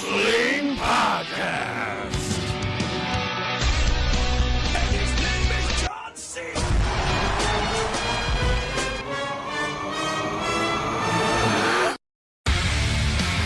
Wrestling Podcast. And his name is John Cena.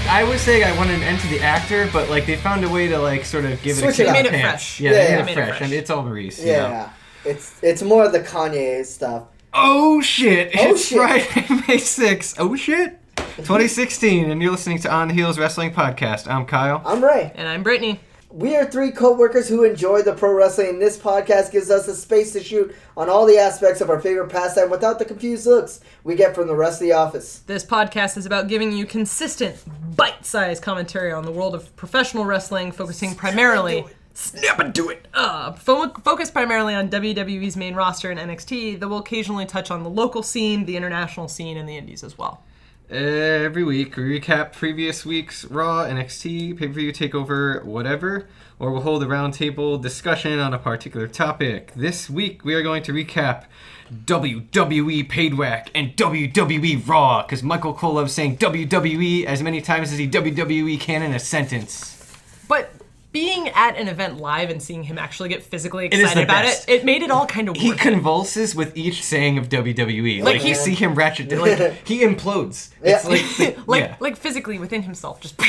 I was saying I wanted an end to the actor, but like they found a way to like sort of give Switch it a it up. kick in They the made it pants. fresh. Yeah, Yeah, they yeah. made Made it it fresh, fresh. and it's all Maurice. you Yeah, know? it's more of the Kanye stuff. Oh shit! Oh, It's shit. Friday, May 6th. Oh shit! 2016, and you're listening to On the Heels Wrestling Podcast. I'm Kyle. I'm Ray. And I'm Brittany. We are three co-workers who enjoy the pro wrestling, and this podcast gives us a space to shoot on all the aspects of our favorite pastime without the confused looks we get from the rest of the office. This podcast is about giving you consistent, bite-sized commentary on the world of professional wrestling, focusing primarily... Snap and do it! Focus primarily on WWE's main roster and NXT, though we'll occasionally touch on the local scene, the international scene, and the indies as well. Every week, we recap previous week's Raw, NXT, pay-per-view, takeover, whatever, or we'll hold a roundtable discussion on a particular topic. This week, we are going to recap WWE Payback and WWE Raw, because Michael Cole loves saying WWE as many times as he WWE can in a sentence. But being at an event live and seeing him actually get physically is excited the about best. it made it all kind of He worth it. convulses with each saying of WWE. Like you see him ratchet, like he implodes. It's Like physically within himself, just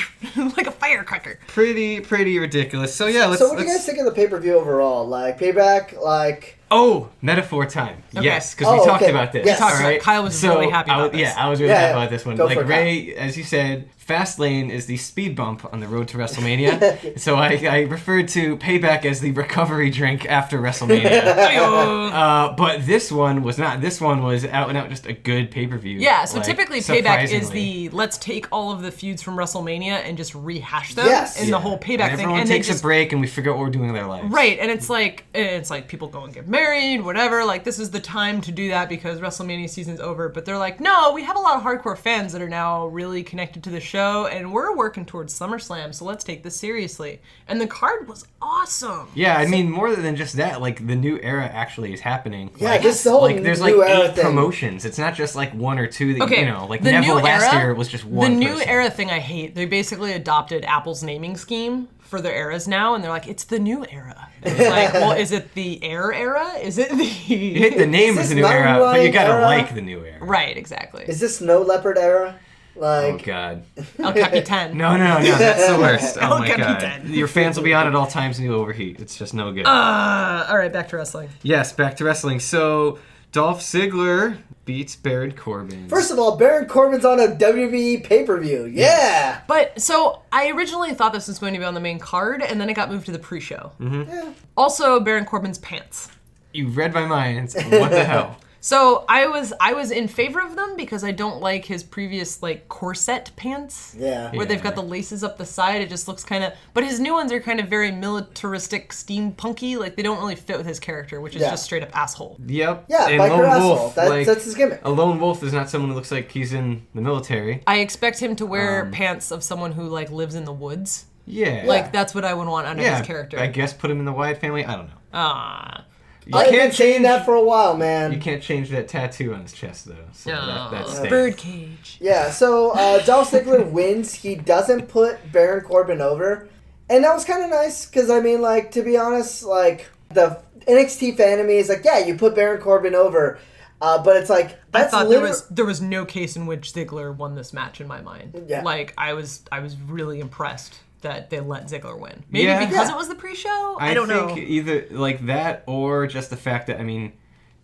like a firecracker. pretty ridiculous. So yeah, let's. So what do you guys think of the pay-per-view overall? Like, Payback, like... Oh, metaphor time. Okay. Yes, because we talked okay. about this. Yes. We talked all about right? it. Kyle was really happy about this. Yeah, I was really Yeah, happy yeah. about this one. Go Like for it, Ray, as you said, Fastlane is the speed bump on the road to WrestleMania. So I referred to Payback as the recovery drink after WrestleMania. But this one was not. This one was out and out just a good pay-per-view. Yeah, so like, typically Payback is surprisingly. the let's take all of the feuds from WrestleMania and just rehash them Yes. in the whole Payback And thing. everyone And then takes just a break and we figure out what we're doing with our lives. right, and it's like people go and get married, whatever. Like this is the time to do that because WrestleMania season's over. But they're like, no, we have a lot of hardcore fans that are now really connected to the show, and we're working towards SummerSlam, so let's take this seriously. And the card was awesome. Yeah, I mean, more than just that, like, the new era actually is happening. Yeah, like, just the whole like, there's, new like, era 8 thing. promotions. It's not just, like, one or two that, Okay, you know, like, the Neville new last era- year was just one The new person. era thing I hate. They basically adopted Apple's naming scheme for their eras now, and they're like, it's the new era. And it's like, well, is it the Air era? Is it You the... hate the name Is of this the new era, but you gotta non-Ryan era? like the new era. Right, exactly. Is this Snow Leopard era? Oh, Like... God. El Capitan. No, that's the worst. Oh, El my God. Capitan. Your fans will be on at all times and you'll overheat. It's just no good. All right, back to wrestling. Yes, back to wrestling. So, Dolph Ziggler beats Baron Corbin. First of all, Baron Corbin's on a WWE pay-per-view. Yeah! But, so, I originally thought this was going to be on the main card, and then it got moved to the pre-show. Mm-hmm. Yeah. Also, Baron Corbin's pants. You read my mind. What the hell? So, I was in favor of them because I don't like his previous, like, corset pants. Yeah. Where they've got the laces up the side. It just looks kind of... But his new ones are kind of very militaristic, steampunky. Like, they don't really fit with his character, which is Yeah. just straight up asshole. Yep. Yeah, and biker Lone asshole. Wolf, That's his gimmick. A lone wolf is not someone who looks like he's in the military. I expect him to wear pants of someone who, like, lives in the woods. Yeah. Like, that's what I would want under his character. I guess put him in the Wyatt family. I don't know. You I've been can't saying change that for a while, man. You can't change that tattoo on his chest though. So that stays. Birdcage. Yeah, so Dolph Ziggler wins. He doesn't put Baron Corbin over. And that was kind of nice, because, I mean, like, to be honest, like, the NXT fan of me is like, yeah, you put Baron Corbin over. But it's like, that's I thought there was no case in which Ziggler won this match in my mind. Yeah. Like, I was really impressed that they let Ziggler win. Maybe Yeah. because Yeah. it was the pre-show? I don't know. think either like that or just the fact that, I mean,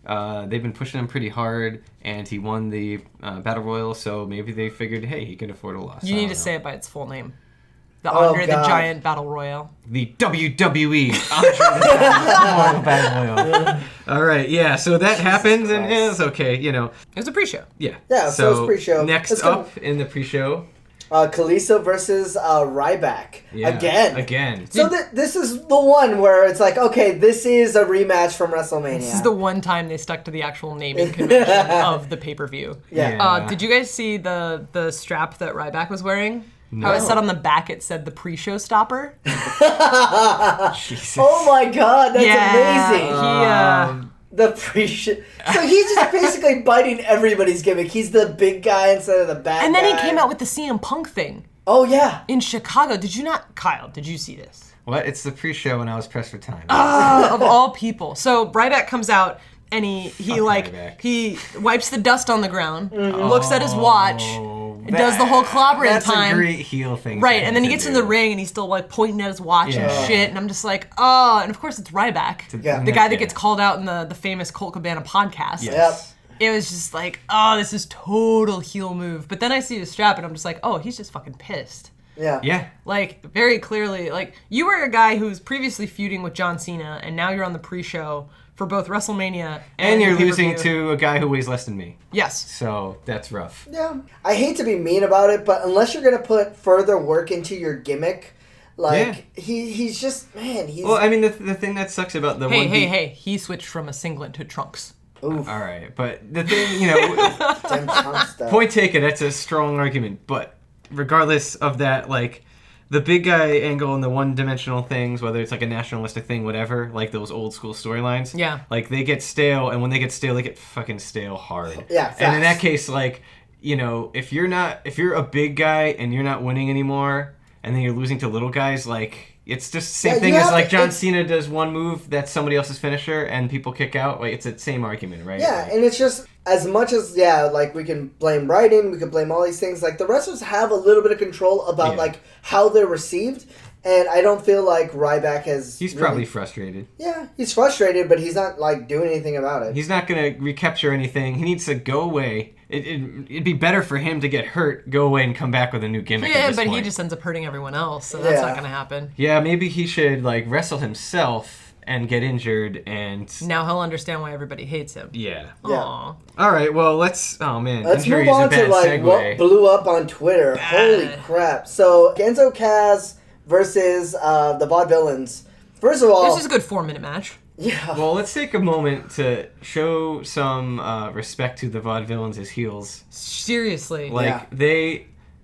they've been pushing him pretty hard, and he won the Battle Royal, so maybe they figured, hey, he can afford a loss. You I need don't to know. say it by its full name. The Oh, Andre the God. Giant Battle Royale. The WWE Andre the Giant Battle Royal. All right, yeah, so that happened, and Christ. it's okay, you know. It was a pre-show. Yeah. Yeah, so it's pre-show. Next Let's go. up in the pre-show. Kalisto versus Ryback. Yeah, Again. So this is the one where it's like, okay, this is a rematch from WrestleMania. This is the one time they stuck to the actual naming convention of the pay-per-view. Yeah. Did you guys see the strap that Ryback was wearing? No. How it said on the back, it said the pre-show stopper. Jesus. Oh my god, that's amazing. He, The pre-show. So he's just basically biting everybody's gimmick. He's the big guy instead of the bad guy. and then he came out with the CM Punk thing. Oh, yeah. in Chicago. Did you not, Kyle? Did you see this? What? It's the pre-show and I was pressed for time. Of all people. So Ryback comes out and he Ryback. he wipes the dust on the ground, looks at his watch, does the whole clobbering That's time. a great heel thing. Right, for and him then he to gets do. in the ring and he's still like pointing at his watch Yeah. and shit, and I'm just like, oh, and of course it's Ryback, Yeah. the guy that Yeah. gets called out in the famous Colt Cabana podcast. Yes. It was just like, oh, this is total heel move. But then I see his strap and I'm just like, oh, he's just fucking pissed. Yeah. Yeah. Like, very clearly, like, you were a guy who was previously feuding with John Cena, and now you're on the pre-show for both WrestleMania And the you're losing pay-per-view. to a guy who weighs less than me. Yes. So that's rough. Yeah. I hate to be mean about it, but unless you're going to put further work into your gimmick, like, he's just, man, he's... Well, I mean, the thing that sucks about the one Hey, he switched from a singlet to trunks. Oof. All right, but the thing, you know, Damn trunk stuff. point taken, that's a strong argument. But regardless of that, like, the big guy angle and the one-dimensional things, whether it's like a nationalistic thing, whatever, like those old school storylines, Yeah. like they get stale, and when they get stale, they get fucking stale hard. Yeah, and in that facts. case, like, you know, if you're a big guy and you're not winning anymore, and then you're losing to little guys, like. It's just the same Yeah, thing you as have like to- John it's- Cena does one move that's somebody else's finisher and people kick out. Like it's the same argument, right? Yeah, Like, and it's just, as much as, like, we can blame writing, we can blame all these things, like, the wrestlers have a little bit of control about, Yeah. like, how they're received, and I don't feel like Ryback has... he's really- probably frustrated. Yeah, he's frustrated, but he's not, like, doing anything about it. He's not going to recapture anything. He needs to go away. It'd be better for him to get hurt, go away, and come back with a new gimmick. at Yeah, this but he point. just ends up hurting everyone else, so that's Yeah. not going to happen. Yeah, maybe he should like wrestle himself and get injured and. Now he'll understand why everybody hates him. Yeah. Yeah. Aw. All right. Well, let's. Oh man, Let's injury move on is a to, bad like, segue. what blew up on Twitter. Bad. Holy crap. So, Enzo Kaz versus the Vaudevillains. First of all... This is a good 4-minute match. Yeah. Well, let's take a moment to show some respect to the Vaudevillains as heels. Seriously. Like Yeah.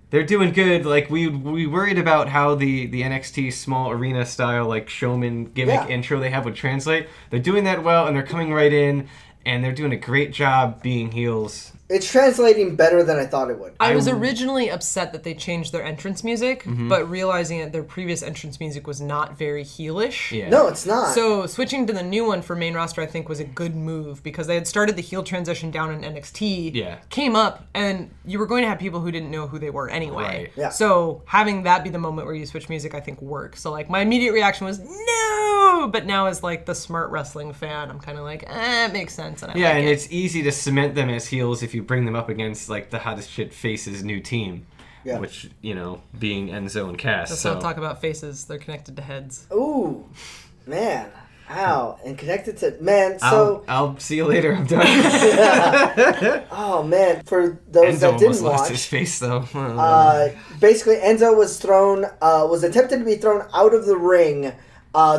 they're doing good. Like we worried about how the NXT small arena style like showman gimmick Yeah. intro they have would translate. They're doing that well, and they're coming right in, and they're doing a great job being heels. It's translating better than I thought it would. I was originally upset that they changed their entrance music, Mm-hmm. but realizing that their previous entrance music was not very heelish. Yeah. No, it's not. So switching to the new one for main roster, I think, was a good move because they had started the heel transition down in NXT. Yeah. Came up, and you were going to have people who didn't know who they were anyway. Right. Yeah. So having that be the moment where you switch music, I think works. So like my immediate reaction was no, but now as like the smart wrestling fan, I'm kind of like, it makes sense. And I Yeah, like and it. it's easy to cement them as heels if you bring them up against like the hottest shit faces new team. Yeah. Which, you know, being Enzo and Cass. Let's So not talk about faces; they're connected to heads. Ooh, man. Ow. And connected to... Man, so... I'll see you later. I'm done. Oh, man. For those Enzo that almost didn't lost watch... his face though. Basically, Enzo was attempted to be thrown out of the ring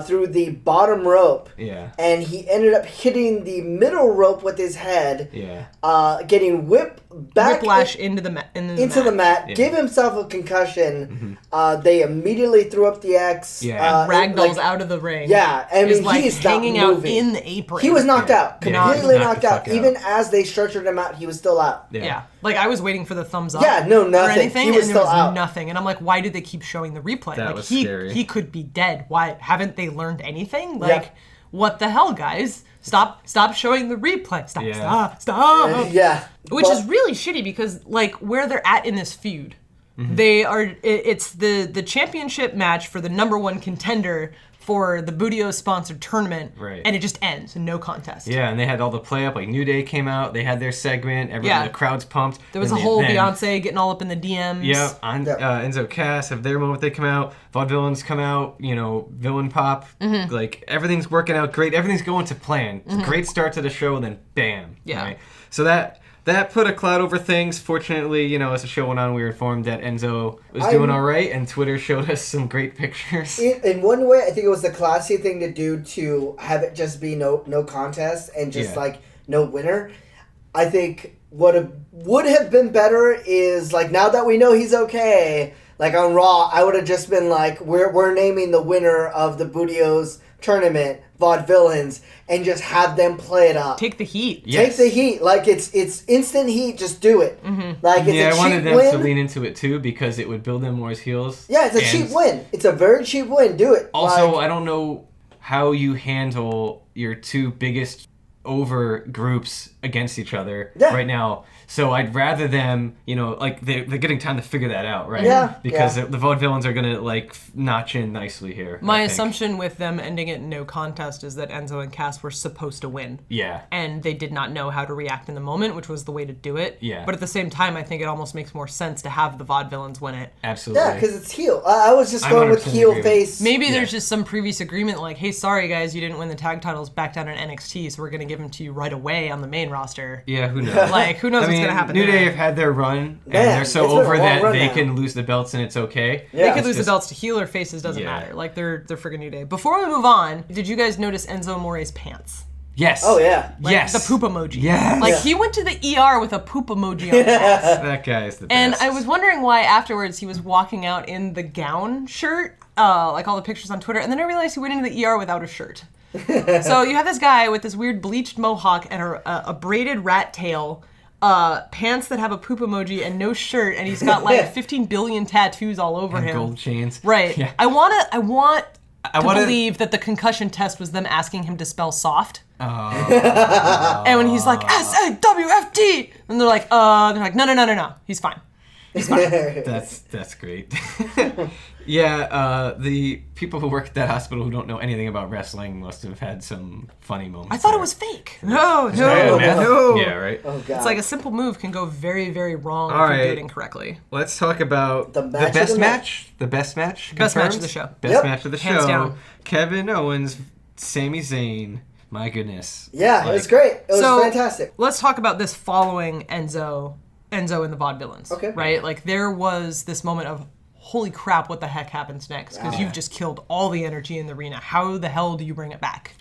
through the bottom rope. Yeah. And he ended up hitting the middle rope with his head, Yeah. getting whipped back Whiplash into the into the mat, Yeah. gave himself a concussion. They immediately threw up the X. Yeah. Ragdolls like- out of the ring. Yeah, I Is mean, like he's not hanging out moving. in the apron. He was knocked out, Yeah, completely knocked knocked the out. fuck out. Even as they stretchered him out, he was still out. Yeah. Like I was waiting for the thumbs up. Yeah, no, Or nothing. anything, He was and still there was out. nothing. And I'm like, why did they keep showing the replay? That like was he scary. he could be dead. Why haven't they learned anything? Yeah. Like, what the hell, guys? Stop showing the replay. Stop. Yeah. Stop. Yeah, Which but- is really shitty because like where they're at in this feud, Mm-hmm. they are. It's the championship match for the #1 contender for the Budio sponsored tournament, Right. and it just ends no contest. Yeah, and they had all the play up. Like New Day came out. They had their segment. Yeah. The crowd's pumped. There was a Then whole then- Beyonce getting all up in the DMs. Yeah, Yeah. Enzo Cass have their moment. They come out. Vaudevillains come out. You know, villain pop. Mm-hmm. Like everything's working out great. Everything's going to plan. It's a great start to the show. And then bam. Yeah. Right? So that put a cloud over things. Fortunately, you know, as the show went on, we were informed that Enzo was doing all right, and Twitter showed us some great pictures. In one way, I think it was the classy thing to do to have it just be no contest and just Yeah. like no winner. I think what would have been better is like now that we know he's okay, like on Raw, I would have just been like we're naming the winner of the Budio's tournament vaudevillains and just have them play it up. Take the heat. Take the heat. Like, it's instant heat. Just do it. Mm-hmm. Like, it's I a wanted cheap them win. to lean into it too because it would build them more as heels. Yeah, it's a cheap win. It's a very cheap win. Do it. Also, like, I don't know how you handle your two biggest over groups against each other right now. So I'd rather them, like they're getting time to figure that out, right? Yeah. Because the vaudevillains are gonna like notch in nicely here. My assumption with them ending it in no contest is that Enzo and Cass were supposed to win. Yeah. And they did not know how to react in the moment, which was the way to do it. Yeah. But at the same time, I think it almost makes more sense to have the vaudevillains win it. Absolutely. yeah, because it's heel. I was just going with 100% heel agree. face. Maybe there's just some previous agreement like, hey, sorry guys, you didn't win the tag titles back down in NXT, so we're going to give them to you right away on the main roster. Yeah, who knows? Like, who knows I what's mean, going to happen New there. Day have had their run, and Man, they're so it's been a over long that run they now. can lose the belts and it's okay. Yeah. They could lose just- the belts to heel or faces, doesn't Yeah. matter. Like, they're friggin' New Day. Before we move on, did you guys notice Enzo Amore's pants? Yes. Oh, yeah. Like, yes. the poop emoji. Yes. Like, Yeah. he went to the ER with a poop emoji on his ass. That guy is the best. And I was wondering why afterwards he was walking out in the gown shirt, like all the pictures on Twitter, and then I realized he went into the ER without a shirt. So you have this guy with this weird bleached mohawk and a braided rat tail, pants that have a poop emoji and no shirt, and he's got like 15 billion tattoos all over And him. gold chains. Right. Yeah. I want to wanna- believe that the concussion test was them asking him to spell soft. Oh. And when he's like SAWFT, and they're like, no, he's fine. That's great. Yeah, the people who work at that hospital who don't know anything about wrestling must have had some funny moments. I thought there. it was fake. Yeah, no. right. Oh, God. It's like a simple move can go very, very wrong All if you do right. it incorrectly. Let's talk about The match of best the match. The best match. Best match of confirmed? the show. Best Yep. match of the Hands show. down. Kevin Owens, Sami Zayn. My goodness. Yeah, it was Like, great. It was So- fantastic. Let's talk about this following Enzo and the Vaudevillains. Okay. Right? Like, there was this moment of, holy crap, what the heck happens next? Because you've just killed all the energy in the arena. How the hell do you bring it back?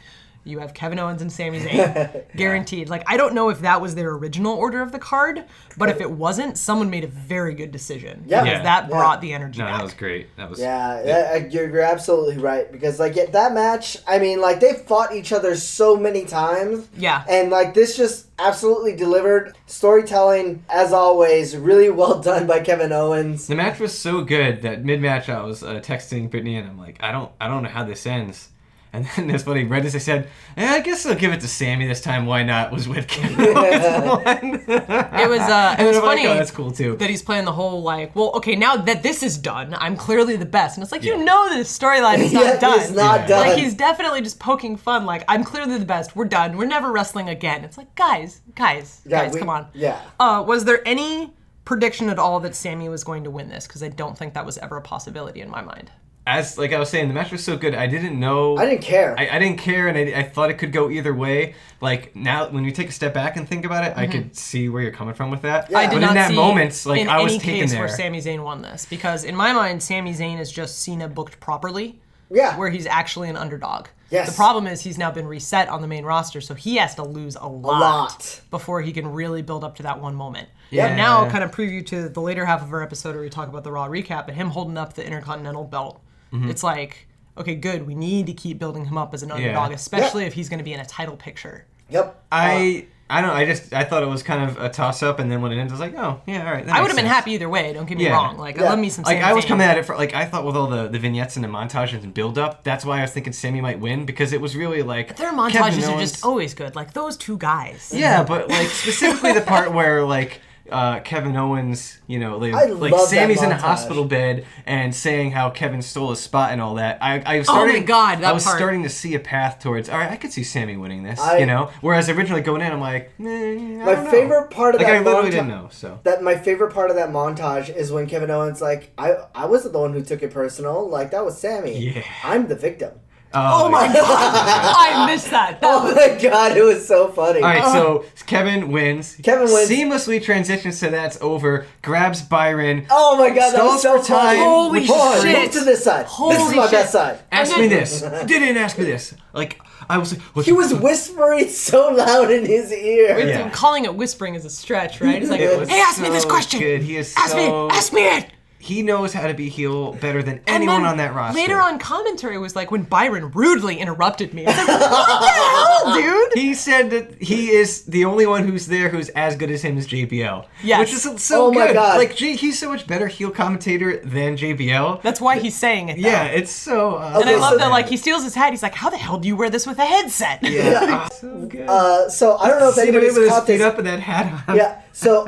You have Kevin Owens and Sami Zayn. Guaranteed. Like, I don't know if that was their original order of the card, but if it wasn't, someone made a very good decision. Yeah. Because Yeah. that brought the energy No, back. that was great. That was. Yeah, you're absolutely right. Because, like, that match, I mean, like, they fought each other so many times. Yeah. And, like, this just absolutely delivered. Storytelling, as always, really well done by Kevin Owens. The match was so good that mid-match I was texting Brittany and I'm like, I don't know how this ends. And then that's funny. Right as I said, I guess I'll give it to Sammy this time. Why not? Was with Kevin Owens won. It was And it was I'm like, funny oh, that's cool too. that he's playing the whole like, well, okay, now that this is done, I'm clearly the best. And it's like, Yeah. you know this storyline is Yeah, not done. it's not done. Like, he's definitely just poking fun. Like, I'm clearly the best. We're done. We're never wrestling again. It's like, guys, come on. Yeah. Was there any prediction at all that Sammy was going to win this? Because I don't think that was ever a possibility in my mind. As like I was saying, the match was so good. I didn't know. I didn't care. I didn't care, and I thought it could go either way. Like now, when you take a step back and think about it, I could see where you're coming from with that. Yeah. I did but not in that see moment, like in I was any taken case there. where Sami Zayn won this, because in my mind, Sami Zayn is just Cena booked properly. Yeah. Where he's actually an underdog. Yes. The problem is he's now been reset on the main roster, so he has to lose a lot before he can really build up to that one moment. Yeah. And now, kind of preview to the later half of our episode where we talk about the Raw recap and him holding up the Intercontinental belt. It's like, okay, good. We need to keep building him up as an underdog, especially if he's going to be in a title picture. Yep. I don't know. I thought it was kind of a toss up, and then when it ends, I was like, oh yeah, all right. that I would makes have been sense. happy either way. Don't get me Yeah. wrong. Like, I Yeah. love me some Like Sami I was Zayn. coming at it for like I thought with all the vignettes and the montages and build up. That's why I was thinking Sammy might win because it was really like Their Kevin montages are Owens- just always good. Like, those two guys. Yeah, but like specifically the part where like Kevin Owens, you know, I like love that Sammy's in a montage. hospital bed and saying how Kevin stole his spot and all that. I was starting, my God, that I was part. starting to see a path towards. All right, I could see Sammy winning this. I- you know, whereas originally going in, I'm like, I My don't know. favorite part of like that I literally monta- didn't know. So That my favorite part of that montage is when Kevin Owens like I wasn't the one who took it personal, like that was Sammy. Yeah. I'm the victim. Oh my god, I missed that. Oh my god, it was so funny. All right, so Kevin wins. Kevin wins. Seamlessly transitions to that's over. Grabs Byron. Oh my god, that was Stalls so for time, funny. Holy Hold on, shit. move to this side. This is Holy my shit. best side. Ask And me then- this. Didn't ask me this. Like I was like, what He was whispering so loud in his ear. Yeah. Calling it whispering is a stretch, right? It's like, It was hey, ask me this so question. good. He is Ask so- me it. he knows how to be heel better than anyone on that roster. Later on commentary was like when Byron rudely interrupted me. I was like, what the hell, dude? He said that he is the only one who's there who's as good as him as JBL. Yes. Which is so Oh good. my God. Like, he's so much better heel commentator than JBL. That's why he's saying it. Though. Yeah, it's so... And I Okay, love so- that, like, he steals his hat. He's like, how the hell do you wear this with a headset? Yeah. So good. So I don't know if See him with anybody's his caught feet this. up and that hat on. Yeah. So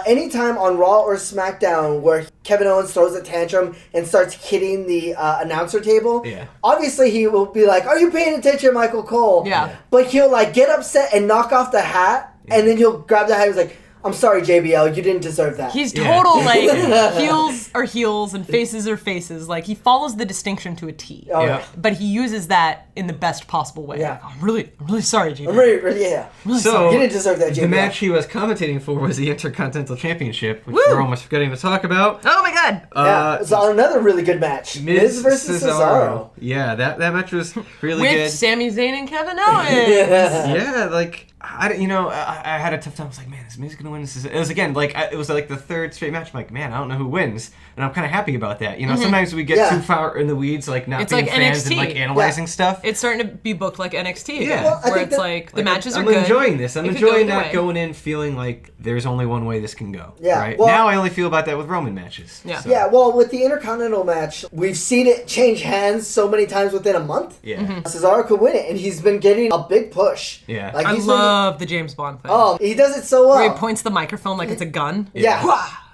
anytime on Raw or SmackDown where Kevin Owens throws a tantrum and starts hitting the announcer table, Yeah. obviously he will be like, "Are you paying attention, Michael Cole?" Yeah. But he'll like get upset and knock off the hat, and then he'll grab the hat. And he's like, "I'm sorry, JBL, you didn't deserve that." He's Yeah. total, like, heels are heels and faces are faces. Like, he follows the distinction to a T. Oh, Yeah. But he uses that in the best possible way. Yeah. Like, I'm really sorry, JB. I'm really, yeah. So, You didn't deserve that, the JBL. match he was commentating for was the Intercontinental Championship, which Woo! we're almost forgetting to talk about. Oh my god. Yeah. So another really good match. Miz versus Cesaro. Yeah, that match was really With good. Sami Zayn and Kevin Owens. Yeah, like I had a tough time. I was like, man, is Miz gonna win? It was again like it was like the third straight match. I'm like, man, I don't know who wins, and I'm kind of happy about that. You know, sometimes we get Yeah. too far in the weeds, like not It's being like fans and NXT. like analyzing stuff. It's starting to be booked like NXT again, Yeah. Well, I where think it's that- like the Like, matches are I'm good. enjoying this. I'm It could go enjoying either not way. going in feeling like there's only one way this can go. Yeah, Right well- now, I only feel about that with Roman matches. Yeah. So, Yeah, well, with the Intercontinental match, we've seen it change hands so many times within a month. Yeah. Cesaro could win it, and he's been getting a big push. Yeah. Like, I he's love the James Bond thing. Oh, he does it so well. Where he points the microphone like it's a gun. Yeah.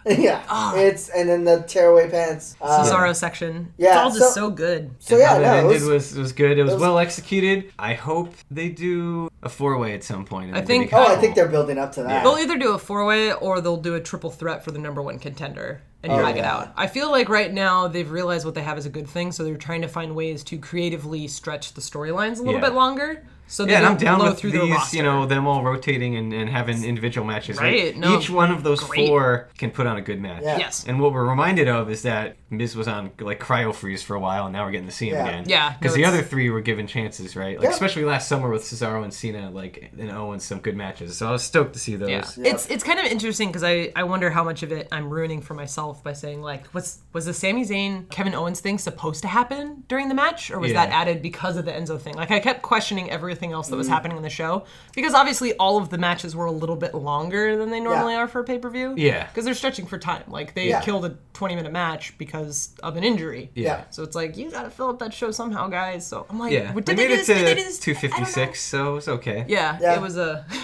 Yeah. It's and then the tearaway pants. Cesaro section. Yeah, It's all just so- so good. So yeah, How that no, it ended was good. It was was- well executed. I hope they do a 4-way at some point. I think- I think they're building up to that. Yeah. They'll either do a 4-way or they'll do a triple threat for the number one contender and drag it yeah. out. I feel like right now they've realized what they have is a good thing, so they're trying to find ways to creatively stretch the storylines a little Yeah. bit longer. So they Yeah, and I'm don't down blow with through their these, roster. them all rotating and having individual matches. Right, no, Each one of those great. 4 can put on a good match. Yeah. Yes. And what we're reminded of is that Miz was on like cryo freeze for a while, and now we're getting to see him Yeah. again. Yeah, Because no, the it's- other 3 were given chances, right? Like Yeah. especially last summer with Cesaro and Cena, like and Owens, some good matches. So I was stoked to see those. Yeah. Yeah. It's kind of interesting because I wonder how much of it I'm ruining for myself by saying like was the Sami Zayn Kevin Owens thing supposed to happen during the match, or was Yeah. that added because of the Enzo thing? Like I kept questioning everything else that was happening in the show because obviously all of the matches were a little bit longer than they normally are for a pay-per-view. Yeah. Because they're stretching for time. Like they Yeah. killed a 20-minute match because of an injury. Yeah. So it's like you got to fill up that show somehow, guys. So I'm like, Yeah. did They they made do it this? Did they do to this? 256, so it's okay. Yeah, Yeah. it was a. I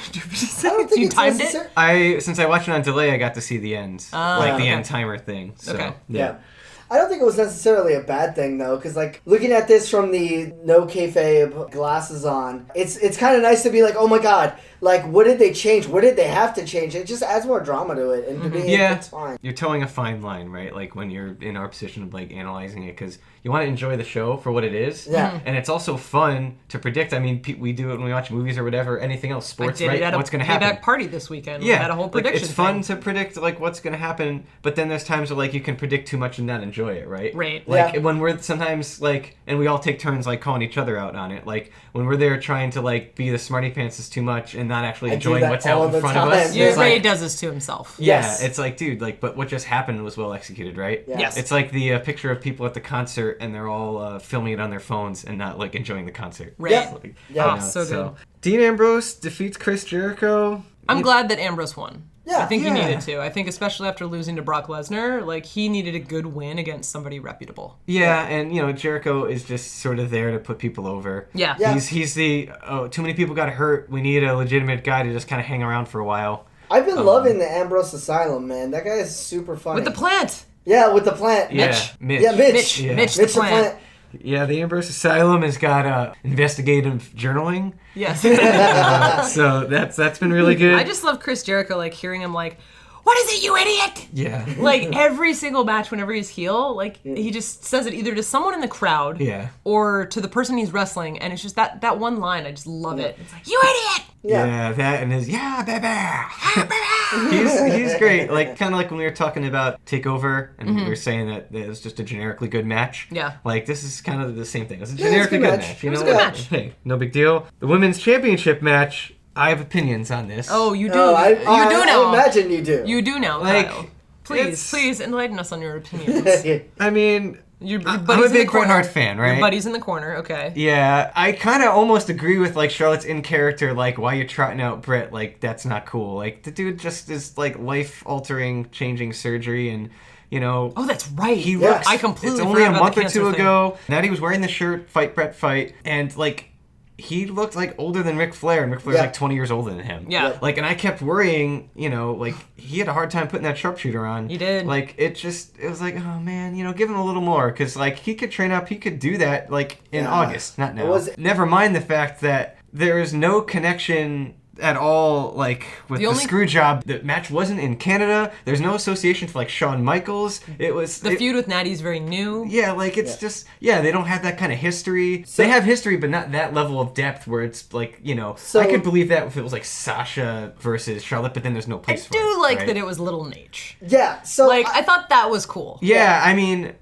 don't think you it's timed necessary. it. Since I watched it on delay, I got to see the end, like the okay. end timer thing. So, Okay. Yeah. I don't think it was necessarily a bad thing though, because like looking at this from the no kayfabe glasses on, it's kind of nice to be like, oh my god, like what did they change? What did they have to change? It just adds more drama to it, and to me, Yeah. it's fine. You're towing a fine line, right? Like when you're in our position of like analyzing it, because you want to enjoy the show for what it is. Yeah. And it's also fun to predict. I mean, we do it when we watch movies or whatever, anything else, I sports, did right? it at What's a going to happen? payback party this weekend. We Yeah, had a whole like, prediction. it's fun thing. to predict like what's going to happen, but then there's times where like you can predict too much and not enjoy it, right? Right. Like Yeah. when we're sometimes like, and we all take turns like calling each other out on it. Like when we're there trying to like be the smarty pants too much and not actually I do enjoying that what's all out the in front of time. us. Yeah, It's Ray like, does this to himself. yeah, Yes. it's like, dude, like, but what just happened was well executed, right? Yeah. Yes. It's like the picture of people at the concert and they're all filming it on their phones and not like enjoying the concert. Right. Yeah. Like, Yeah. you know, so good. Dean Ambrose defeats Chris Jericho. I'm glad that Ambrose won. Yeah. I think he Yeah. needed to. I think especially after losing to Brock Lesnar, like he needed a good win against somebody reputable. Yeah, and Jericho is just sort of there to put people over. Yeah. Yeah. He's the too many people got hurt. We need a legitimate guy to just kind of hang around for a while. I've been loving the Ambrose Asylum, man. That guy is super funny. With the plant. Yeah, with the plant. Yeah, Mitch. Yeah, Mitch. Mitch. Yeah. Mitch, Mitch the plant. Yeah, the Ambrose Asylum has got investigative journaling. Yes. So that's been really good. I just love Chris Jericho, like hearing him like, "What is it, you idiot?" yeah. Like every single match, whenever he's heel, like he just says it either to someone in the crowd, Yeah. or to the person he's wrestling, and it's just that one line. I just love it. It's like, "You idiot!" Yeah, that and his baby. he's great. Like kind of like when we were talking about Takeover, and we were saying that it was just a generically good match. Yeah. Like this is kind of the same thing. It's a Yeah, it's a generically good good match. match. It was know a good what? match. Hey, no big deal. The women's championship match. I have opinions on this. Oh, you do. Oh, you do I now. imagine you do. You do now, like Kyle. Please enlighten us on your opinions. I mean, I'm I'm a big Bret Hart fan, right? Your buddy's in the corner, okay. Yeah, I kind of almost agree with, like, Charlotte's in character, like, why you're trotting out Bret, like, that's not cool. Like, the dude just is, like, life-altering, changing surgery, and, you know... Oh, that's right. He looks... I completely It's only a forgot about month the or cancer two thing. ago. Natty was wearing the shirt, Fight Bret Fight, and, like... He looked like older than Ric Flair, and Ric Flair's like 20 years older than him. Yeah. Like, and I kept worrying, you know, like, he had a hard time putting that sharpshooter on. He did. Like, it was like, oh man, you know, give him a little more, because, like, he could train up, he could do that, like, in August, not now. Never mind the fact that there is no connection at all, like, with the screw job. The match wasn't in Canada. There's no association to, like, Shawn Michaels. It was... The feud with Natty's very new. Yeah, like, it's just... Yeah, they don't have that kind of history. So, they have history, but not that level of depth where it's, like, you know... I could believe that if it was, like, Sasha versus Charlotte, but then there's no place for it. I do like right? that it was Little Nate. Yeah, so... Like, I thought that was cool. Yeah, I mean...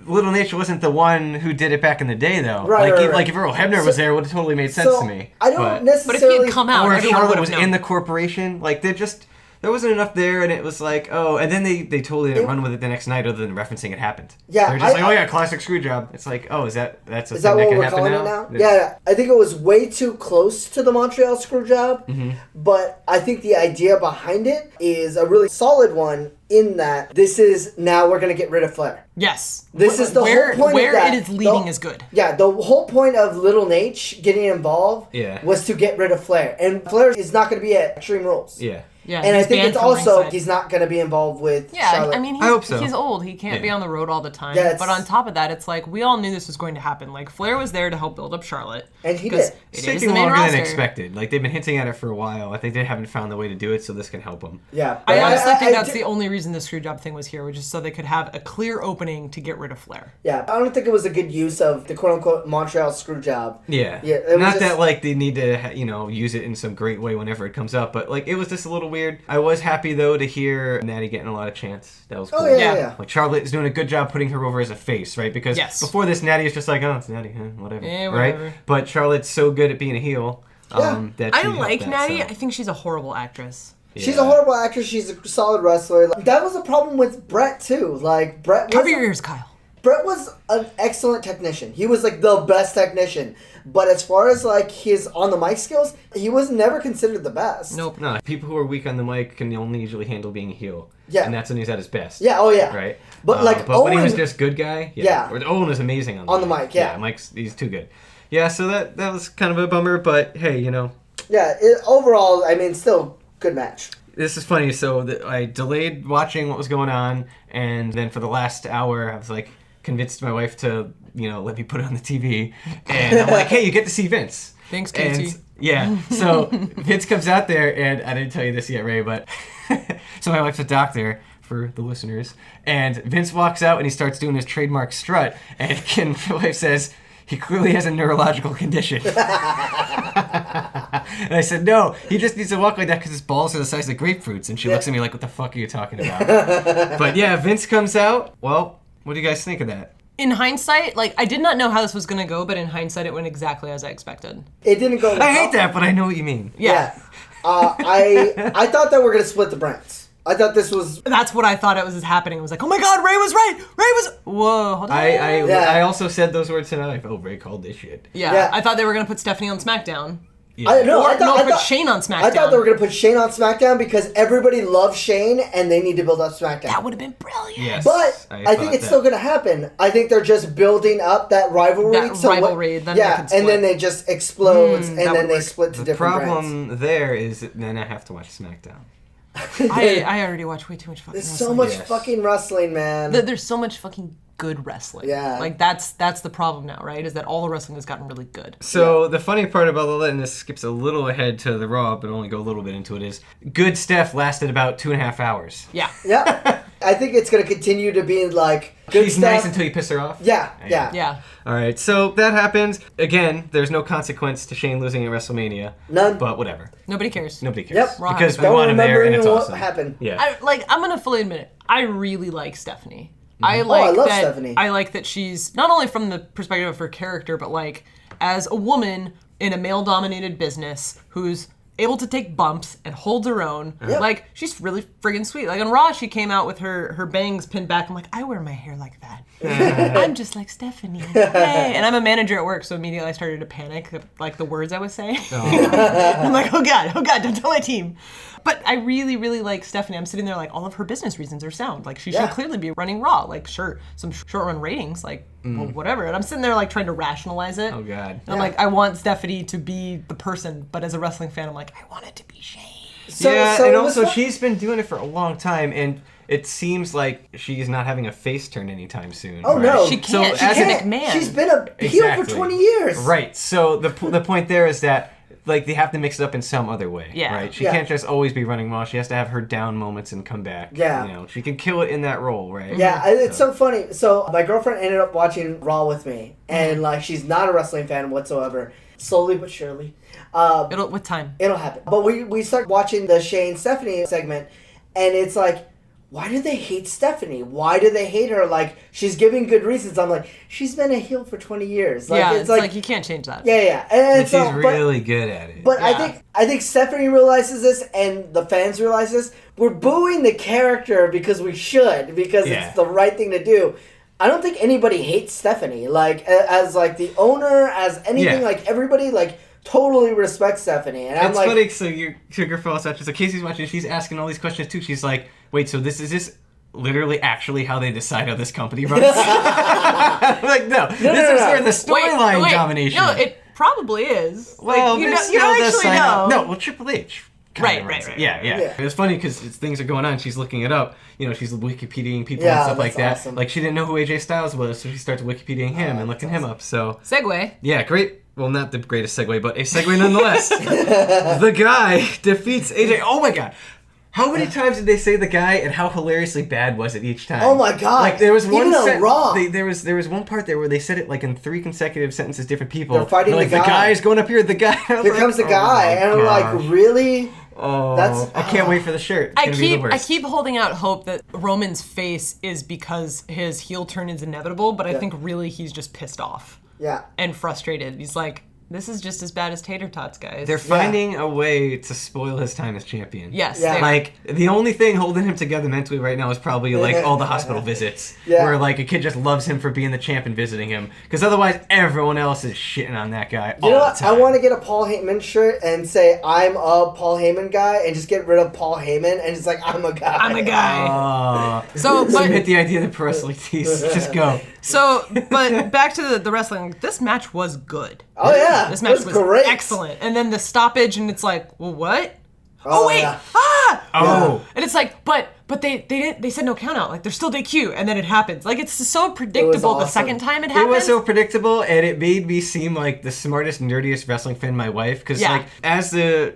Little Nature wasn't the one who did it back in the day, though. Right, Like if Earl Hebner was there, it would have totally made sense to me. I don't But if necessarily... he had come out, or if everyone Charlotte would was have known. in the corporation, like there wasn't enough there, and it was like, oh, and then they totally didn't run with it the next night, other than referencing it happened. Yeah, they're just like, oh yeah, classic screw job. It's like, oh, that's a Is thing that what can we're happen calling now? it now? Yeah, I think it was way too close to the Montreal screw job, but I think the idea behind it is a really solid one in that this is, now we're going to get rid of Flair. Yes. This is the whole point where of that. it is leading is good. Yeah, the whole point of Little Nate getting involved was to get rid of Flair. And Flair is not going to be at Extreme Rules. Yeah. Yeah, And I he's think banned it's from also, ringside. he's not going to be involved with Yeah, Charlotte. I mean, I hope so. he's old. He can't be on the road all the time. Yeah, but on top of that, it's like, we all knew this was going to happen. Like, Flair was there to help build up Charlotte. And he 'cause did. It It's is taking the main longer roster. than expected. Like, they've been hinting at it for a while. I think they haven't found the way to do it, so this can help them. Yeah. I but honestly think that's do- the only reason the screwjob thing was here, which is so they could have a clear opening to get rid of Flair. Yeah, I don't think it was a good use of the quote-unquote Montreal screw job. Yeah. it was Not just- that, like, they need to, you know, use it in some great way whenever it comes up, but, like, it was just a little weird. I was happy, though, to hear Natty getting a lot of chance. That was cool. Oh, yeah, Yeah. yeah. Like, Charlotte is doing a good job putting her over as a face, right? Because before this, Natty is just like, oh, it's Natty, whatever. Yeah, whatever. Right? But Charlotte's so good at being a heel. That I she helped like that, Natty. so. I think she's a horrible actress. She's a horrible actress. She's a solid wrestler. Like, that was a problem with Brett, too. Like, Cover your ears, Kyle. Brett was an excellent technician. He was, like, the best technician. But as far as, like, his on the mic skills, he was never considered the best. Nope. No, people who are weak on the mic can only usually handle being a heel. Yeah. And that's when he's at his best. Yeah, oh, yeah. Right? But, like, but when he was Owen- just good guy, Yeah. Or Owen was amazing on On the mic, yeah. Mike's, he's too good. Yeah, so that was kind of a bummer, but hey, you know. Yeah, overall, I mean, still good match. This is funny. So I delayed watching what was going on, and then for the last hour, I was like convinced my wife to, you know, let me put it on the TV, and I'm like, hey, you get to see Vince. Thanks, Katie. And, yeah. So Vince comes out there, and I didn't tell you this yet, Ray, but so my wife's a doctor. For the listeners, and Vince walks out and he starts doing his trademark strut, and my wife says, he clearly has a neurological condition. And I said, no, he just needs to walk like that because his balls are the size of grapefruits. And she looks at me like, what the fuck are you talking about? But yeah, Vince comes out. Well, what do you guys think of that? In hindsight, like, I did not know how this was going to go, but in hindsight, it went exactly as I expected. It didn't go well. I hate that, but I know what you mean. Yeah. I thought that we're going to split the brands. I thought this was... That's what I thought it was happening. It was like, oh my God, Ray was right. Ray was... Whoa, hold on. I also said those words tonight. Like, oh, Ray called this shit. Yeah, I thought they were going to put Stephanie on SmackDown. Yeah. I Put thought Shane on SmackDown. I thought they were going to put Shane on SmackDown because everybody loves Shane and they need to build up SmackDown. That would have been brilliant. Yes, But I think it's still going to happen. I think they're just building up that rivalry. Then they can and split. then they just explodes and that then would they work. split to The different problem brands. there is that then I have to watch SmackDown. I already watch way too much fucking There's wrestling. so much Yes. fucking wrestling, man. There's so much fucking good wrestling. Yeah. Like, that's the problem now, right? Is that all the wrestling has gotten really good. So the funny part about all that, and this skips a little ahead to the Raw, but only go a little bit into it, is good Steph lasted about 2.5 hours. Yeah. Yeah. I think it's going to continue to be like good She's stuff. nice until you piss her off. Yeah. Yeah. All right, so that happens. Again, there's no consequence to Shane losing at WrestleMania. None. But whatever. Nobody cares. Nobody cares. Yep. Raw Because we Don't want him there, remember and it's even what awesome. happened. Yeah. I'm gonna fully admit it. I really like Stephanie. Mm-hmm. I like love that. Stephanie. I like that she's not only from the perspective of her character, but like as a woman in a male-dominated business who's able to take bumps and holds her own. Yep. Like, she's really friggin' sweet. Like, on Raw, she came out with her bangs pinned back. I'm like, I wear my hair like that. I'm just like Stephanie. Hey. And I'm a manager at work, so immediately I started to panic, like the words I was saying. I'm like, oh God, don't tell my team. But I really, really like Stephanie. I'm sitting there like, all of her business reasons are sound. Like, she should clearly be running Raw. Like, sure, some short-run ratings, like, well, whatever. And I'm sitting there like trying to rationalize it. Oh God. And I'm like, I want Stephanie to be the person, but as a wrestling fan, I'm like, I want it to be Shane. And also she's been doing it for a long time, and it seems like she's not having a face turn anytime soon. Oh, right? no. She can't. So She's as a McMahon. She's been a heel for 20 years. Right. So the point there is that like they have to mix it up in some other way. Yeah. Right. She Yeah. can't just always be running Raw. She has to have her down moments and come back. Yeah. You know, she can kill it in that role, right? Yeah, it's so funny. So my girlfriend ended up watching Raw with me, and like she's not a wrestling fan whatsoever. Slowly but surely, With time. it'll happen. But we start watching the Shane Stephanie segment, and it's like, why do they hate Stephanie? Why do they hate her? Like, she's giving good reasons. I'm like, she's been a heel for 20 years. Like, Yeah, it's like you can't change that. yeah. And so, she's really good at it. But Yeah. I think Stephanie realizes this, and the fans realize this. We're booing the character because we should, because it's the right thing to do. I don't think anybody hates Stephanie. Like, as like the owner, as anything, like everybody like totally respects Stephanie. And I'm it's like, funny. So your girlfriend's watching. So Casey's watching. She's asking all these questions too. She's like, "Wait, so this is literally actually how they decide how this company runs?" I'm like, no, this is for the storyline domination. No, it probably is. Well, like, you this know, you still don't does actually sign up. know. No, well, Triple H. Right. Yeah. It was funny because things are going on. She's looking it up. You know, she's Wikipediaing people Yeah, and stuff like that. that's awesome. Like, she didn't know who AJ Styles was, so she starts Wikipediaing him and looking him up. So, Segue. yeah, great. Well, not the greatest segue, but a segue nonetheless. The guy defeats AJ. Oh my God. How many times did they say the guy, and how hilariously bad was it each time? oh my God. Like, there was one Even on Raw. there was one part there where they said it like in 3 consecutive sentences, different people. They're fighting like, the guy. The guy's going up here. The guy. Here comes the guy, and I'm like, really? Oh, I can't wait for the shirt. It's I gonna be the keep worst. holding out hope that Roman's face is because his heel turn is inevitable, but I think really he's just pissed off Yeah. and frustrated. He's like, this is just as bad as tater tots, guys. They're finding a way to spoil his time as champion. Yes. Yeah. they are. Like, the only thing holding him together mentally right now is probably, like, all the hospital visits. Yeah. Where, like, a kid just loves him for being the champ and visiting him. Because otherwise, everyone else is shitting on that guy all You know the what? time. I want to get a Paul Heyman shirt and say I'm a Paul Heyman guy, and just get rid of Paul Heyman and just like I'm a guy. I'm a guy. So, but- submit the idea that pro wrestling tees. Just go. So, but back to the wrestling. This match was good. Oh yeah, This match was was great. excellent. And then the stoppage, and it's like, well, what? Oh, wait! yeah. Ah! Oh. And it's like, but they said no count out. Like, there's still DQ, and then it happens. Like, it's so predictable the awesome. second time it It happened. was so predictable, and it made me seem like the smartest, nerdiest wrestling fan, my wife. Because, Yeah. like, as the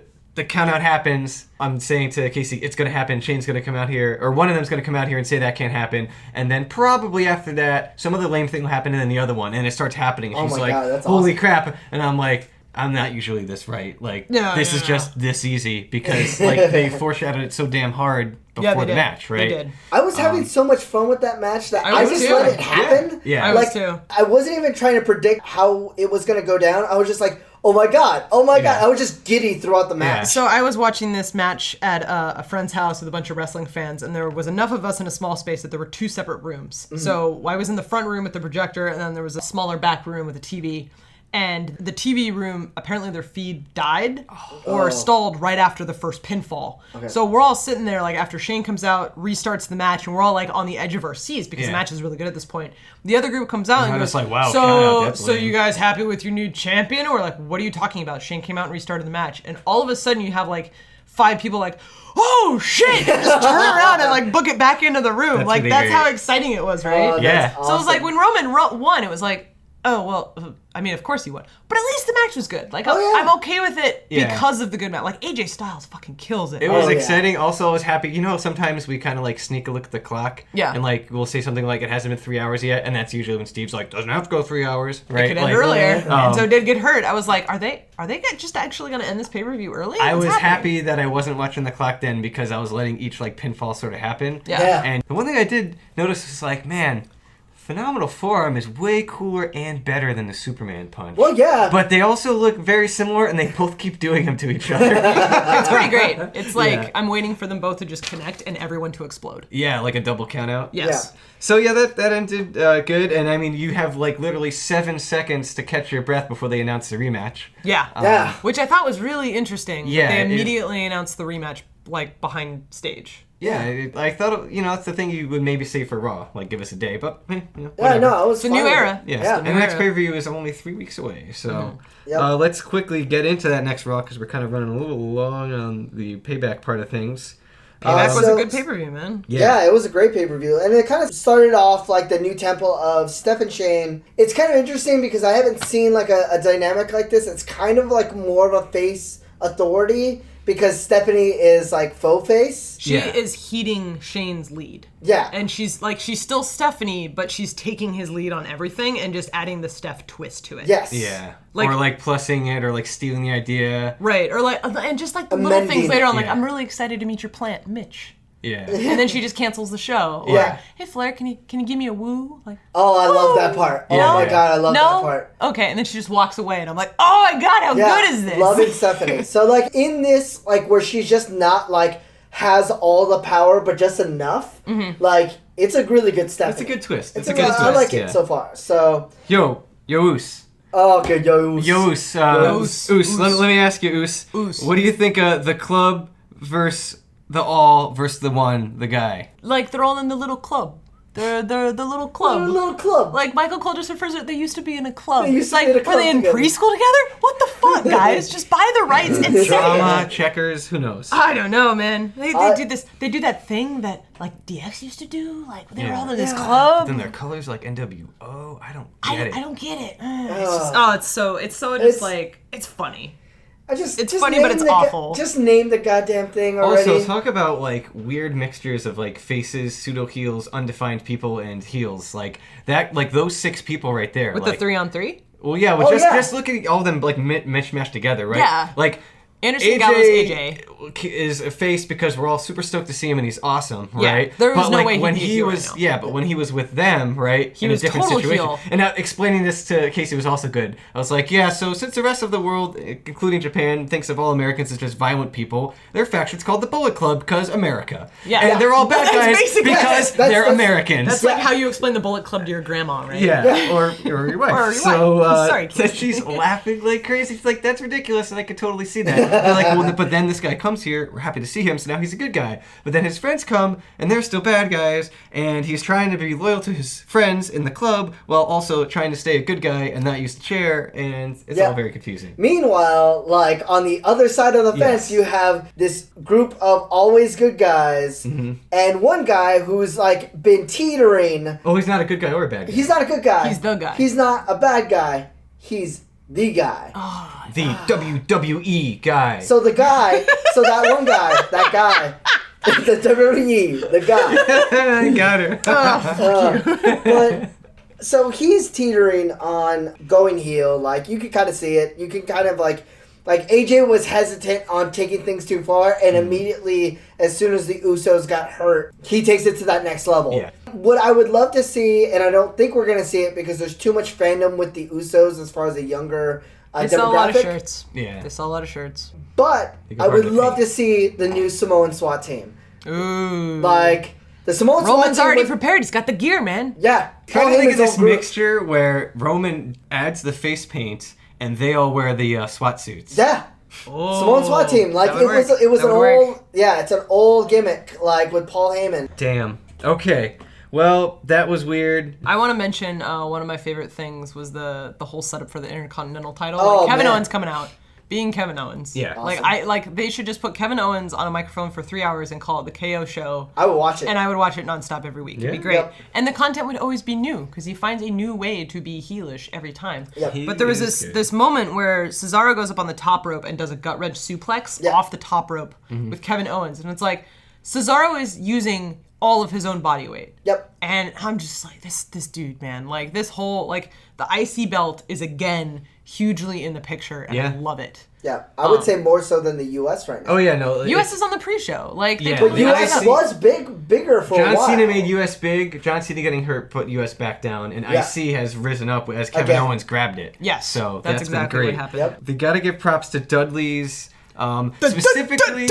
count out happens, I'm saying to Casey, it's going to happen. Shane's going to come out here, or one of them's going to come out here and say that can't happen. And then probably after that, some other lame thing will happen, and then the other one. And it starts happening. And Oh she's my like, God, that's holy awesome. crap. And I'm like, I'm not usually this right. Like, No, this no, is no. just this easy. Because, like, they foreshadowed it so damn hard Yeah, before they the did. match, right? They did. I was having so much fun with that match that I I was just too. let it happen. Yeah. I was too. I wasn't even trying to predict how it was going to go down. I was just like, oh my God. Yeah. I was just giddy throughout the match. So I was watching this match at a friend's house with a bunch of wrestling fans, and there was enough of us in a small space that there were 2 separate rooms. So I was in the front room with the projector, and then there was a smaller back room with a TV. And the TV room, apparently their feed died or stalled right after the first pinfall. So we're all sitting there, like, after Shane comes out, restarts the match, and we're all, like, on the edge of our seats because the match is really good at this point. The other group comes out and I'm goes, just like, wow, count out, that's so lame." you guys happy with your new champion? Or, like, what are you talking about? Shane came out and restarted the match. And all of a sudden you have, like, 5 people like, oh, shit! And just turn around and, like, book it back into the room. That's like, pretty that's great. how exciting it was, right? Oh, Yeah. that's So it was like awesome. when Roman won, it was like, oh, well, I mean, of course he won. But at least the match was good. Like, Oh, yeah. I'm okay with it Yeah. because of the good match. Like, AJ Styles fucking kills it. It was Oh, yeah. exciting. Also, I was happy. You know, sometimes we kind of like sneak a look at the clock. Yeah. And like we'll say something like it hasn't been 3 hours yet, and that's usually when Steve's like, doesn't have to go 3 hours, right? It could end Like, earlier. And so um, it did get hurt. I was like, are they just actually going to end this pay-per-view early? I What's was happening? happy that I wasn't watching the clock then because I was letting each like pinfall sort of happen. Yeah. Yeah. And the one thing I did notice was like, man, phenomenal forearm is way cooler and better than the Superman punch. Well, yeah. But they also look very similar, and they both keep doing them to each other. It's pretty great. It's like Yeah. I'm waiting for them both to just connect and everyone to explode. Yeah, like a double count out. Yes. Yeah. So yeah, that ended good, and I mean, you have like literally 7 seconds to catch your breath before they announce the rematch. Yeah. Yeah. Which I thought was really interesting. Yeah, They it- immediately announced the rematch like behind stage. Yeah, I thought that's the thing you would maybe say for Raw, like give us a day, but Yeah, whatever. no, I was It's a fine new with era. it. Yes, Yeah. and the next Yeah. pay-per-view is only 3 weeks away, so Yep. let's quickly get into that next Raw because we're kind of running a little long on the Payback part of things. Payback was so- a good pay-per-view, man. Yeah, it was a great pay-per-view. And it kind of started off like the new temple of Steph and Shane. It's kind of interesting because I haven't seen like a dynamic like this. It's kind of like more of a face authority because Stephanie is like faux face. She Yeah. is heeding Shane's lead. Yeah. And she's still Stephanie, but she's taking his lead on everything and just adding the Steph twist to it. Yes. Yeah, Like- or like plussing it, or like stealing the idea. Right. Or like, and just like the little Amending things later it, on, like, yeah. I'm really excited to meet your plant, Mitch. Yeah, And then she just cancels the show. Or, Yeah. hey Flair, can you give me a woo? Like, Oh, I love that Woo! part. Yeah, Oh my yeah. god, I love no? that part. Okay, and then she just walks away and I'm like, oh my god, how good is this? Loving Stephanie. So like in this, like where she's just not like has all the power, but just enough. Like it's a really good Stephanie. it's a good twist. It's It's a good twist. I like yeah. it so far. So Yo, Oos. oh, okay, yo. Oos. Oos. Oos. Let me ask you, Oos. Oos. What do you think of the club versus the all versus the one, the guy? Like they're all in the little club. They're the little club. A little club. Like Michael Cole just refers to it, they used to be in a club. They used It's to like, be in a were club they in together. preschool together? What the fuck, guys? Just buy the rights and say Drama, it. checkers, who knows? I don't know, man. They I- do this. They do that thing that like DX used to do. Like they were Yeah. all in this Yeah. club. Then their colors like NWO. I don't I get it. don't get it. It's just It's- like it's funny. It's funny, but it's awful. Just name the goddamn thing already. Also, talk about like weird mixtures of like faces, pseudo heels, undefined people, and heels. Like that, like those 6 people right there. With like, the 3-on-3. Well, yeah, well, Oh, yeah. just look at all of them like mishmashed together, right? Yeah. Like Anderson Gallows AJ. is a face because we're all super stoked to see him and he's awesome, Yeah, right? there was but no like way he'd when be a he heel was, right now. yeah, but when he was with them, right, in was a different total situation. heel. And now explaining this to Casey was also good. I was like, yeah, so since the rest of the world, including Japan, thinks of all Americans as just violent people, their faction's called the Bullet Club because America. Yeah. and Yeah. they're all bad That's guys basically- because that's- they're Americans. That's like how you explain the Bullet Club to your grandma, right? Yeah, or your wife. Or your so wife. Sorry, that Casey. she's laughing like crazy. She's like, "That's ridiculous," and I could totally see that. They're like, well, but then this guy comes here. We're happy to see him, so now he's a good guy. But then his friends come, and they're still bad guys, and he's trying to be loyal to his friends in the club while also trying to stay a good guy and not use the chair, and it's Yeah. all very confusing. Meanwhile, like on the other side of the fence, Yes. you have this group of always good guys, Mm-hmm. and one guy who's like been teetering. Oh, he's not a good guy or a bad guy. He's not a good guy. He's the guy. He's not a bad guy. He's the guy. the WWE guy. So the guy, so that one guy, that guy, the WWE, the guy. I got her. But so he's teetering on going heel. Like you can kind of see it. You can kind of like AJ was hesitant on taking things too far, and immediately as soon as the Usos got hurt, he takes it to that next level. Yeah. What I would love to see, and I don't think we're gonna see it because there's too much fandom with the Usos as far as a younger They demographic. sell a lot of shirts. Yeah. They sell a lot of shirts. But They go I would hard to love paint. to see the new Samoan SWAT team. Ooh. Like the Samoan Roman's SWAT team already was- prepared. He's got the gear, man. Yeah. Trying to think of Heyman's this own group. mixture where Roman adds the face paint and they all wear the SWAT suits. Yeah. Samoan SWAT team. Like that would it was work. it was That an would work. old it's an old gimmick, like with Paul Heyman. Damn. Okay. Well, that was weird. I want to mention one of my favorite things was the whole setup for the Intercontinental title. Oh, Like, Kevin man. Owens coming out, being Kevin Owens. Yeah. Like Awesome. they should just put Kevin Owens on a microphone for 3 hours and call it the KO show. I would watch it. And I would watch it nonstop every week. It'd be Yeah. great. Yep. And the content would always be new because he finds a new way to be heelish every time. Yep. He But there was is this good. this moment where Cesaro goes up on the top rope and does a gut wrench suplex Yeah. off the top rope with Kevin Owens. And it's like, Cesaro is using all of his own body weight. Yep. And I'm just like, this dude, man. Like, this whole, like, the IC belt is, again, hugely in the picture, and I love it. Yeah, I would say more so than the U.S. right now. Oh, yeah, no. U.S. is on the pre-show. Like, they Yeah, put But U.S. was bigger for a John while. Cena made U.S. big. John Cena getting hurt put U.S. back down, and IC has risen up as Kevin Again. Owens grabbed it. Yes, so that's been exactly great. what happened. Yep. They got to give props to Dudley's. Specifically,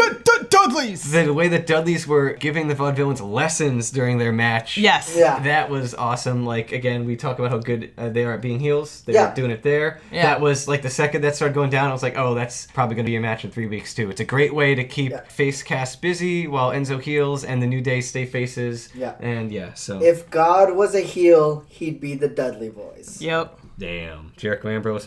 Dudleys! the way that Dudleys were giving the Vaudevillains lessons during their match. Yes. Yeah. That was awesome. Like, again, we talk about how good they are at being heels. They Yeah. were doing it there. Yeah. That was, like, the second that started going down, I was like, oh, that's probably going to be a match in 3 weeks, too. It's a great way to keep face cast busy while Enzo heals and the New Day stay faces. Yeah. And, yeah, so. If God was a heel, he'd be the Dudley Boys. Yep. Damn. Jericho Ambrose,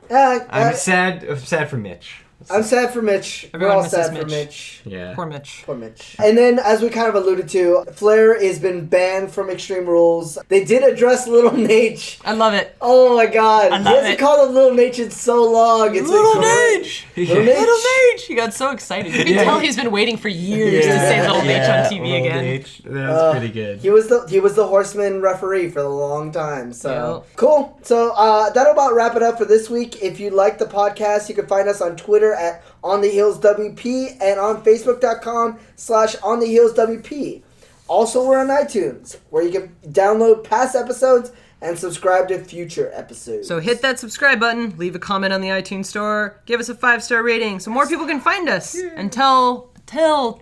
I'm sad for Mitch. I'm sad for Mitch. Everyone We're all misses sad for Mitch. Mitch. Yeah. Poor Mitch. Poor Mitch. And then, as we kind of alluded to, Flair has been banned from Extreme Rules. They did address Little Nate. I love it. Oh my god. I He love hasn't it. called him Little Nate in so long. It's Little been great. Nate! Little Nate. Little Nate! He got so excited. You can tell he's been waiting for years to say Little Nate on TV Little again. Nate. That's pretty good. He was the Horseman referee for a long time. So Yep. cool. So that'll about wrap it up for this week. If you like the podcast, you can find us on Twitter at OnTheHeelsWP and on Facebook.com/OnTheHeelsWP. Also, we're on iTunes, where you can download past episodes and subscribe to future episodes. So hit that subscribe button, leave a comment on the iTunes store, give us a 5-star rating so more people can find us. And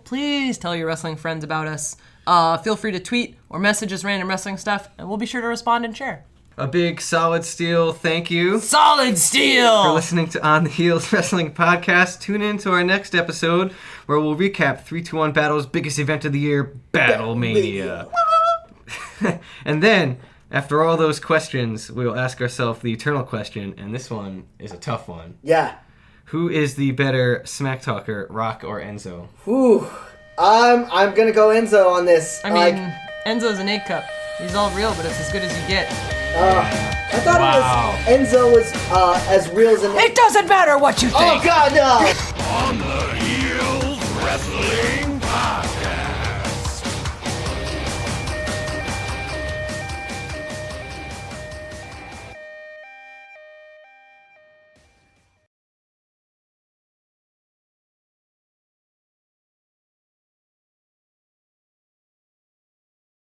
please tell your wrestling friends about us. Feel free to tweet or message us random wrestling stuff, and we'll be sure to respond and share. A big Solid Steel thank you Solid Steel! for listening to On the Heels Wrestling Podcast. Tune in to our next episode where we'll recap 3-2-1 Battle's biggest event of the year, Battlemania. And then, after all those questions, we will ask ourselves the eternal question, and this one is a tough one. Yeah. Who is the better smack talker, Rock or Enzo? Whew. I'm gonna go Enzo on this. I mean, Enzo's an 8-cup. He's all real, but it's as good as you get. I thought Enzo was as real as an. It doesn't matter what you think! Oh God, no! On the Heels Wrestling